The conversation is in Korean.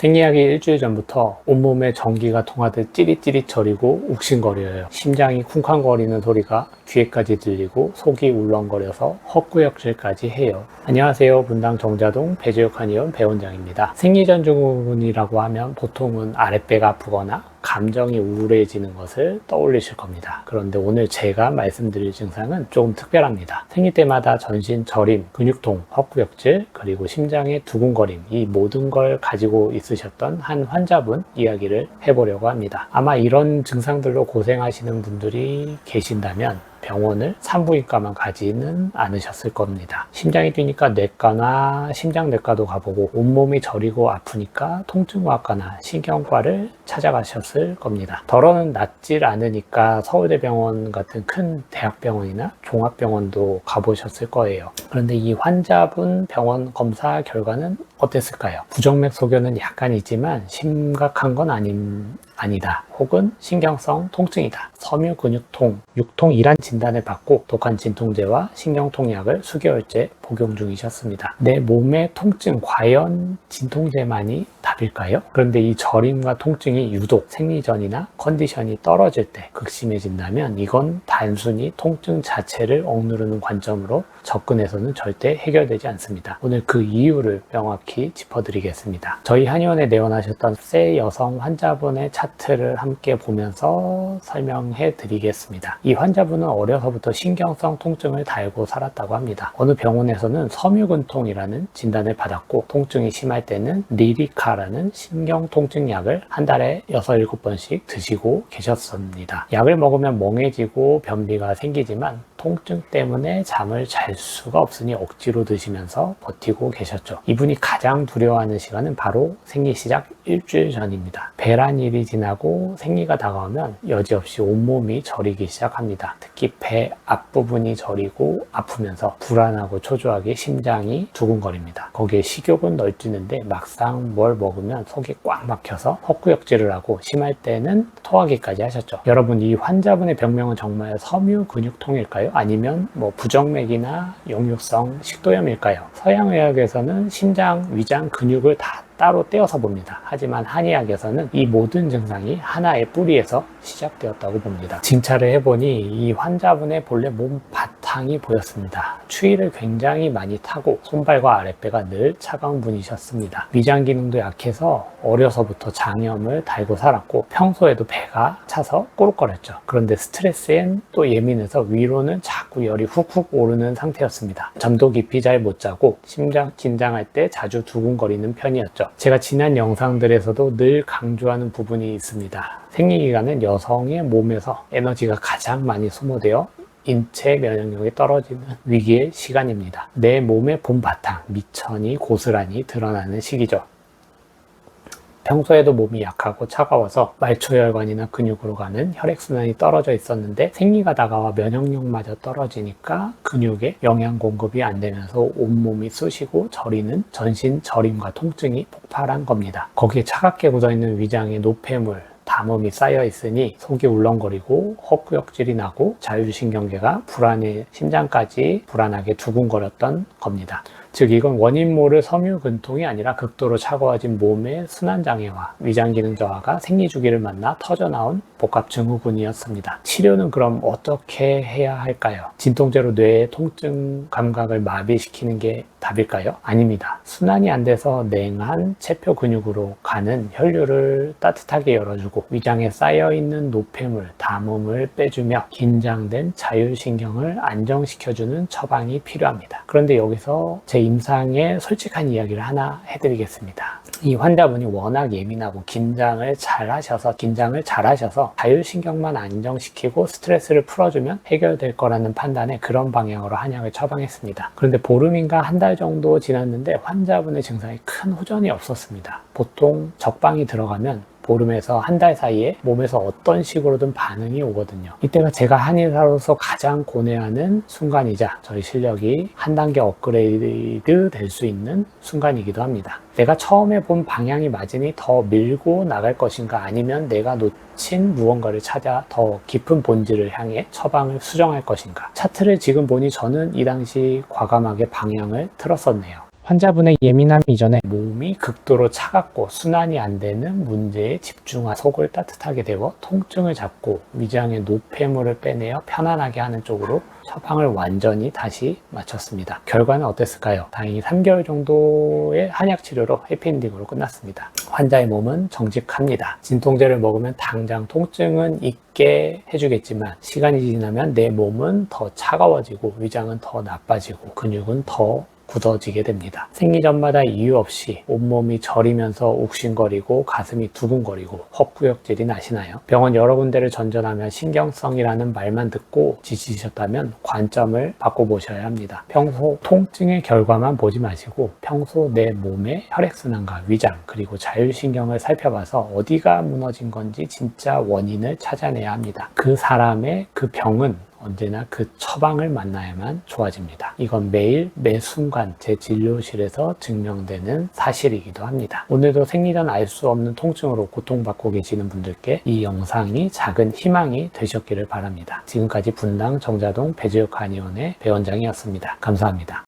생리하기 일주일 전부터 온몸에 전기가 통하듯 찌릿찌릿 저리고 욱신거려요. 심장이 쿵쾅거리는 소리가 귀에까지 들리고 속이 울렁거려서 헛구역질까지 해요. 안녕하세요. 분당 정자동 배지역한의원 배원장입니다. 생리전 증후군이라고 하면 보통은 아랫배가 아프거나 감정이 우울해지는 것을 떠올리실 겁니다. 그런데 오늘 제가 말씀드릴 증상은 조금 특별합니다. 생리 때마다 전신 저림, 근육통, 헛구역질, 그리고 심장의 두근거림, 이 모든 걸 가지고 있으셨던 한 환자분 이야기를 해보려고 합니다. 아마 이런 증상들로 고생하시는 분들이 계신다면 병원을 산부인과만 가지는 않으셨을 겁니다. 심장이 뛰니까 뇌과나 심장내과도 가보고 온몸이 저리고 아프니까 통증과과나 신경과를 찾아가셨을 겁니다. 덜어는 낫질 않으니까 서울대병원 같은 큰 대학병원이나 종합병원도 가보셨을 거예요. 그런데 이 환자분 병원 검사 결과는 어땠을까요? 부정맥 소견은 약간 있지만 심각한 건 아니다. 혹은 신경성 통증이다. 섬유근육통, 육통이란 진단을 받고 독한 진통제와 신경통약을 수개월째 복용 중이셨습니다. 내 몸의 통증, 과연 진통제만이 답일까요? 그런데 이 저림과 통증이 유독 생리 전이나 컨디션이 떨어질 때 극심해진다면 이건 단순히 통증 자체를 억누르는 관점으로 접근해서는 절대 해결되지 않습니다. 오늘 그 이유를 명확히 짚어드리겠습니다. 저희 한의원에 내원하셨던 새 여성 환자분의 차트를 함께 보면서 설명해 드리겠습니다. 이 환자분은 어려서부터 신경성 통증을 달고 살았다고 합니다. 어느 병원에서는 섬유근통이라는 진단을 받았고 통증이 심할 때는 리리카라는 신경통증약을 한 달에 6, 7번씩 드시고 계셨습니다. 약을 먹으면 멍해지고 변비가 생기지만 통증 때문에 잠을 잘 수가 없으니 억지로 드시면서 버티고 계셨죠. 이분이 가장 두려워하는 시간은 바로 생리 시작 일주일 전입니다. 배란일이 지나고 생리가 다가오면 여지없이 온몸이 저리기 시작합니다. 특히 배 앞부분이 저리고 아프면서 불안하고 초조하게 심장이 두근거립니다. 거기에 식욕은 널뛰는데 막상 뭘 먹으면 속이 꽉 막혀서 헛구역질을 하고 심할 때는 토하기까지 하셨죠. 여러분, 이 환자분의 병명은 정말 섬유근육통일까요? 아니면 부정맥이나 역류성 식도염일까요? 서양의학에서는 심장, 위장, 근육을 다 따로 떼어서 봅니다. 하지만 한의학에서는 이 모든 증상이 하나의 뿌리에서 시작되었다고 봅니다. 진찰을 해보니 이 환자분의 본래 몸 바탕이 보였습니다. 추위를 굉장히 많이 타고 손발과 아랫배가 늘 차가운 분이셨습니다. 위장 기능도 약해서 어려서부터 장염을 달고 살았고 평소에도 배가 차서 꼬르거렸죠. 그런데 스트레스엔 또 예민해서 위로는 자꾸 열이 훅훅 오르는 상태였습니다. 잠도 깊이 잘 못 자고 심장 긴장할 때 자주 두근거리는 편이었죠. 제가 지난 영상들에서도 늘 강조하는 부분이 있습니다. 생리기간은 여성의 몸에서 에너지가 가장 많이 소모되어 인체 면역력이 떨어지는 위기의 시간입니다. 내 몸의 본바탕, 미천이 고스란히 드러나는 시기죠. 평소에도 몸이 약하고 차가워서 말초혈관이나 근육으로 가는 혈액순환이 떨어져 있었는데 생리가 다가와 면역력마저 떨어지니까 근육에 영양 공급이 안 되면서 온몸이 쑤시고 저리는 전신 저림과 통증이 폭발한 겁니다. 거기에 차갑게 굳어있는 위장의 노폐물, 담음이 쌓여 있으니 속이 울렁거리고 헛구역질이 나고 자율신경계가 불안해 심장까지 불안하게 두근거렸던 겁니다. 즉 이건 원인 모를 섬유근통이 아니라 극도로 차가워진 몸의 순환장애와 위장기능 저하가 생리주기를 만나 터져나온 복합증후군이었습니다. 치료는 그럼 어떻게 해야 할까요? 진통제로 뇌의 통증 감각을 마비시키는 게 답일까요? 아닙니다. 순환이 안 돼서 냉한 체표 근육으로 가는 혈류를 따뜻하게 열어주고 위장에 쌓여있는 노폐물, 담음을 빼주며 긴장된 자율신경을 안정시켜주는 처방이 필요합니다. 그런데 여기서 제 임상의 솔직한 이야기를 하나 해드리겠습니다. 이 환자분이 워낙 예민하고 긴장을 잘 하셔서 자율신경만 안정시키고 스트레스를 풀어주면 해결될 거라는 판단에 그런 방향으로 한약을 처방했습니다. 그런데 보름인가 한 달 정도 지났는데 환자분의 증상에 큰 호전이 없었습니다. 보통 적방이 들어가면 보름에서 한 달 사이에 몸에서 어떤 식으로든 반응이 오거든요. 이때가 제가 한의사로서 가장 고뇌하는 순간이자 저희 실력이 한 단계 업그레이드 될 수 있는 순간이기도 합니다. 내가 처음에 본 방향이 맞으니 더 밀고 나갈 것인가, 아니면 내가 놓친 무언가를 찾아 더 깊은 본질을 향해 처방을 수정할 것인가. 차트를 지금 보니 저는 이 당시 과감하게 방향을 틀었었네요. 환자분의 예민함 이전에 몸이 극도로 차갑고 순환이 안 되는 문제에 집중하 속을 따뜻하게 데워 통증을 잡고 위장의 노폐물을 빼내어 편안하게 하는 쪽으로 처방을 완전히 다시 마쳤습니다. 결과는 어땠을까요? 다행히 3개월 정도의 한약 치료로 해피엔딩으로 끝났습니다. 환자의 몸은 정직합니다. 진통제를 먹으면 당장 통증은 있게 해주겠지만 시간이 지나면 내 몸은 더 차가워지고 위장은 더 나빠지고 근육은 더 굳어지게 됩니다. 생리 전마다 이유 없이 온몸이 저리면서 욱신거리고 가슴이 두근거리고 헛구역질이 나시나요? 병원 여러 군데를 전전하며 신경성이라는 말만 듣고 지치셨다면 관점을 바꿔보셔야 합니다. 평소 통증의 결과만 보지 마시고 평소 내 몸의 혈액순환과 위장 그리고 자율신경을 살펴봐서 어디가 무너진 건지 진짜 원인을 찾아내야 합니다. 그 사람의 그 병은 언제나 그 처방을 만나야만 좋아집니다. 이건 매일 매 순간 제 진료실에서 증명되는 사실이기도 합니다. 오늘도 생리 전 알 수 없는 통증으로 고통받고 계시는 분들께 이 영상이 작은 희망이 되셨기를 바랍니다. 지금까지 분당 정자동 배지역 한의원의 배원장이었습니다. 감사합니다.